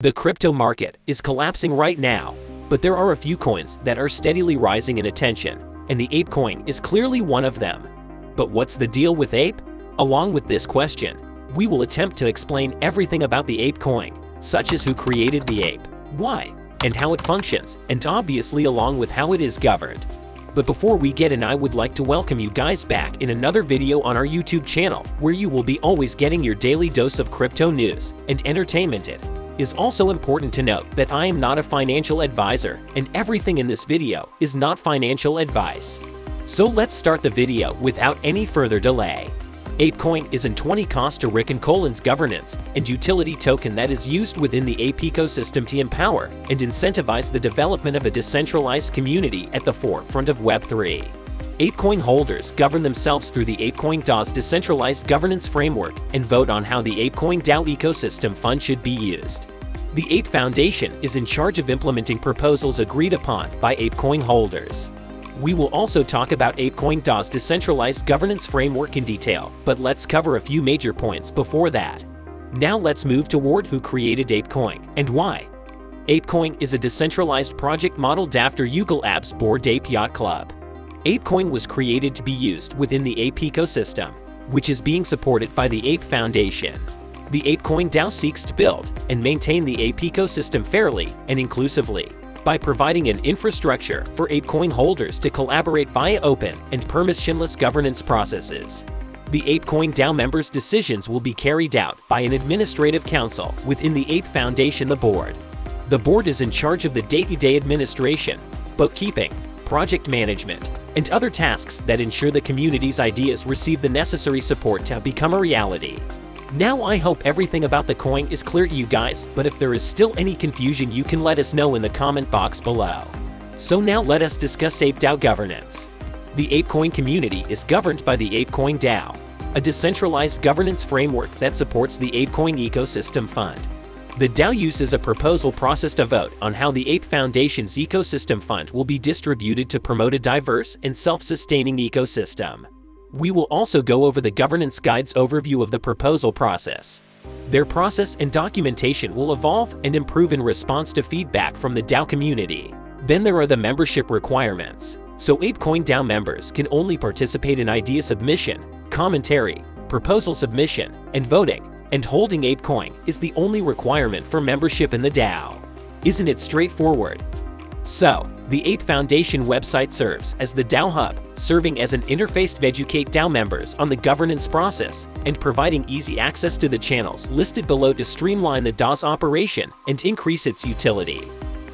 The crypto market is collapsing right now, but there are a few coins that are steadily rising in attention, and the ApeCoin is clearly one of them. But what's the deal with Ape? Along with this question, we will attempt to explain everything about the ApeCoin, such as who created the ape, why, and how it functions, and obviously along with how it is governed. But before we get in, I would like to welcome you guys back in another video on our YouTube channel, where you will be always getting your daily dose of crypto news and entertainment. It is also important to note that I am not a financial advisor, and everything in this video is not financial advice. So let's start the video without any further delay. ApeCoin is an 20 cost to Rick and Colin's governance and utility token that is used within the Ape ecosystem to empower and incentivize the development of a decentralized community at the forefront of Web3. ApeCoin holders govern themselves through the ApeCoin DAO's decentralized governance framework and vote on how the ApeCoin DAO ecosystem fund should be used. The Ape Foundation is in charge of implementing proposals agreed upon by ApeCoin holders. We will also talk about ApeCoin DAO's decentralized governance framework in detail, but let's cover a few major points before that. Now let's move toward who created ApeCoin and why. ApeCoin is a decentralized project modeled after Yuga Labs' Bored Ape Yacht Club. ApeCoin was created to be used within the Ape ecosystem, which is being supported by the Ape Foundation. The ApeCoin DAO seeks to build and maintain the Ape ecosystem fairly and inclusively by providing an infrastructure for ApeCoin holders to collaborate via open and permissionless governance processes. The ApeCoin DAO members' decisions will be carried out by an administrative council within the Ape Foundation, the board. The board is in charge of the day-to-day administration, bookkeeping, project management, and other tasks that ensure the community's ideas receive the necessary support to become a reality. Now I hope everything about the coin is clear to you guys, but if there is still any confusion, you can let us know in the comment box below. So now let us discuss Ape DAO governance. The ApeCoin community is governed by the ApeCoin DAO, a decentralized governance framework that supports the ApeCoin ecosystem fund. The DAO uses a proposal process to vote on how the Ape Foundation's ecosystem fund will be distributed to promote a diverse and self-sustaining ecosystem. We will also go over the governance guide's overview of the proposal process. Their process and documentation will evolve and improve in response to feedback from the DAO community. Then there are the membership requirements. So ApeCoin DAO members can only participate in idea submission, commentary, proposal submission, and voting. And holding ApeCoin is the only requirement for membership in the DAO. Isn't it straightforward? So, the Ape Foundation website serves as the DAO hub, serving as an interface to educate DAO members on the governance process and providing easy access to the channels listed below to streamline the DAO's operation and increase its utility.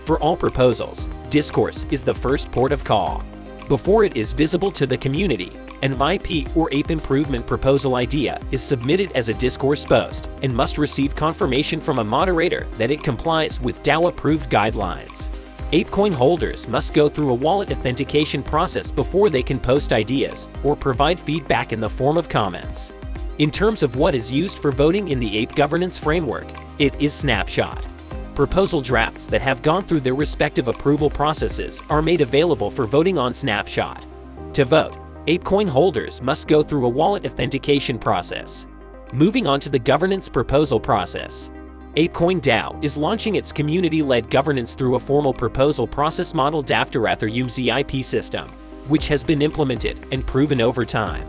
For all proposals, Discourse is the first port of call. Before it is visible to the community, an IP or Ape improvement proposal idea is submitted as a Discourse post and must receive confirmation from a moderator that it complies with DAO-approved guidelines. ApeCoin holders must go through a wallet authentication process before they can post ideas or provide feedback in the form of comments. In terms of what is used for voting in the Ape governance framework, it is Snapshot. Proposal drafts that have gone through their respective approval processes are made available for voting on Snapshot. To vote, ApeCoin holders must go through a wallet authentication process. Moving on to the governance proposal process. ApeCoin DAO is launching its community-led governance through a formal proposal process modeled after Ethereum's EIP system, which has been implemented and proven over time.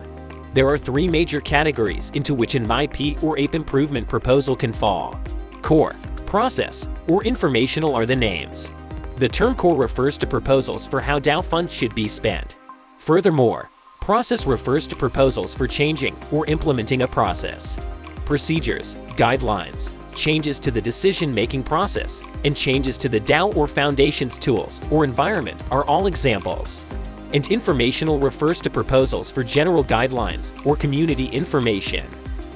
There are three major categories into which an IP or Ape improvement proposal can fall. Core, process, or informational are the names. The term core refers to proposals for how DAO funds should be spent. Furthermore, process refers to proposals for changing or implementing a process. Procedures, guidelines, changes to the decision-making process, and changes to the DAO or foundation's tools or environment are all examples. And informational refers to proposals for general guidelines or community information.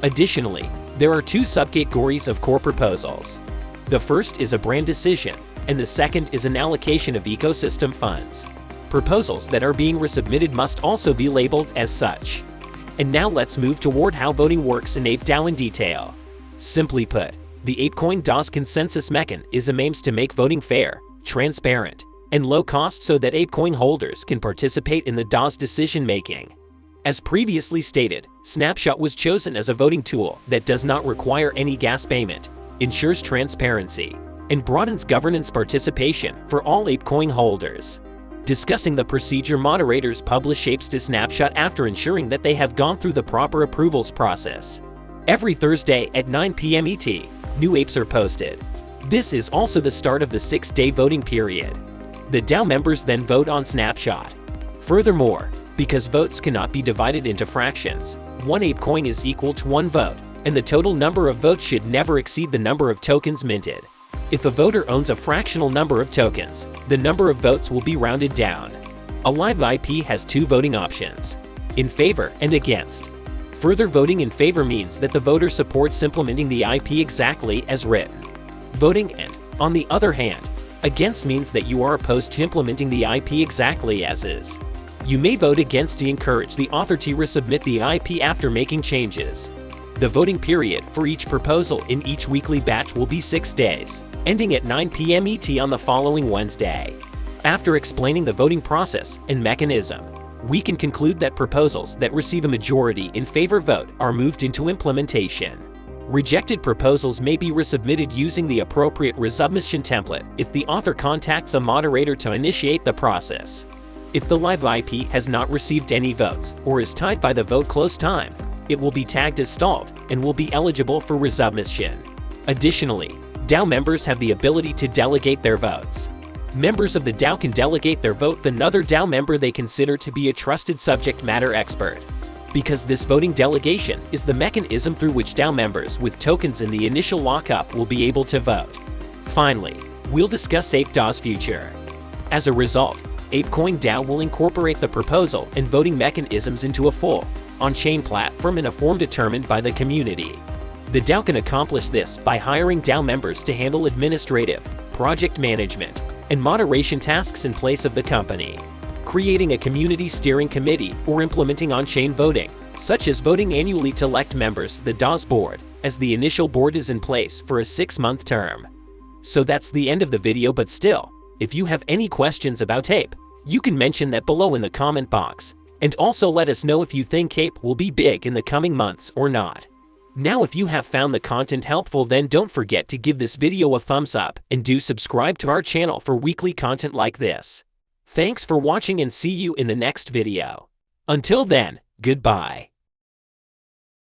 Additionally, there are two subcategories of core proposals. The first is a brand decision, and the second is an allocation of ecosystem funds. Proposals that are being resubmitted must also be labeled as such. And now let's move toward how voting works in Ape DAO in detail. Simply put, the ApeCoin DAO's consensus mechanism aims to make voting fair, transparent, and low cost so that ApeCoin holders can participate in the DAO's decision-making. As previously stated, Snapshot was chosen as a voting tool that does not require any gas payment, ensures transparency, and broadens governance participation for all ApeCoin holders. Discussing the procedure, moderators publish Ape's snapshot after ensuring that they have gone through the proper approvals process. Every Thursday at 9 p.m. ET, new apes are posted. This is also the start of the 6-day voting period. The DAO members then vote on snapshot. Furthermore, because votes cannot be divided into fractions, one ApeCoin is equal to one vote, and the total number of votes should never exceed the number of tokens minted. If a voter owns a fractional number of tokens, the number of votes will be rounded down. A live IP has two voting options: in favor and against. Further, voting in favor means that the voter supports implementing the IP exactly as written. Voting and, on the other hand, against means that you are opposed to implementing the IP exactly as is. You may vote against to encourage the author to resubmit the IP after making changes. The voting period for each proposal in each weekly batch will be 6 days, ending at 9 p.m. ET on the following Wednesday. After explaining the voting process and mechanism, we can conclude that proposals that receive a majority in favor vote are moved into implementation. Rejected proposals may be resubmitted using the appropriate resubmission template if the author contacts a moderator to initiate the process. If the live IP has not received any votes or is tied by the vote close time, it will be tagged as stalled and will be eligible for resubmission. Additionally, DAO members have the ability to delegate their votes. Members of the DAO can delegate their vote to another DAO member they consider to be a trusted subject matter expert. Because this voting delegation is the mechanism through which DAO members with tokens in the initial lockup will be able to vote. Finally, we'll discuss Ape DAO's future. As a result, ApeCoin DAO will incorporate the proposal and voting mechanisms into a full, on-chain platform in a form determined by the community. The DAO can accomplish this by hiring DAO members to handle administrative, project management, and moderation tasks in place of the company, creating a community steering committee or implementing on-chain voting, such as voting annually to elect members to the DAO's board, as the initial board is in place for a 6-month term. So that's the end of the video, but still, if you have any questions about Ape, you can mention that below in the comment box. And also let us know if you think Ape will be big in the coming months or not. Now, if you have found the content helpful, then don't forget to give this video a thumbs up and do subscribe to our channel for weekly content like this. Thanks for watching and see you in the next video. Until then, goodbye.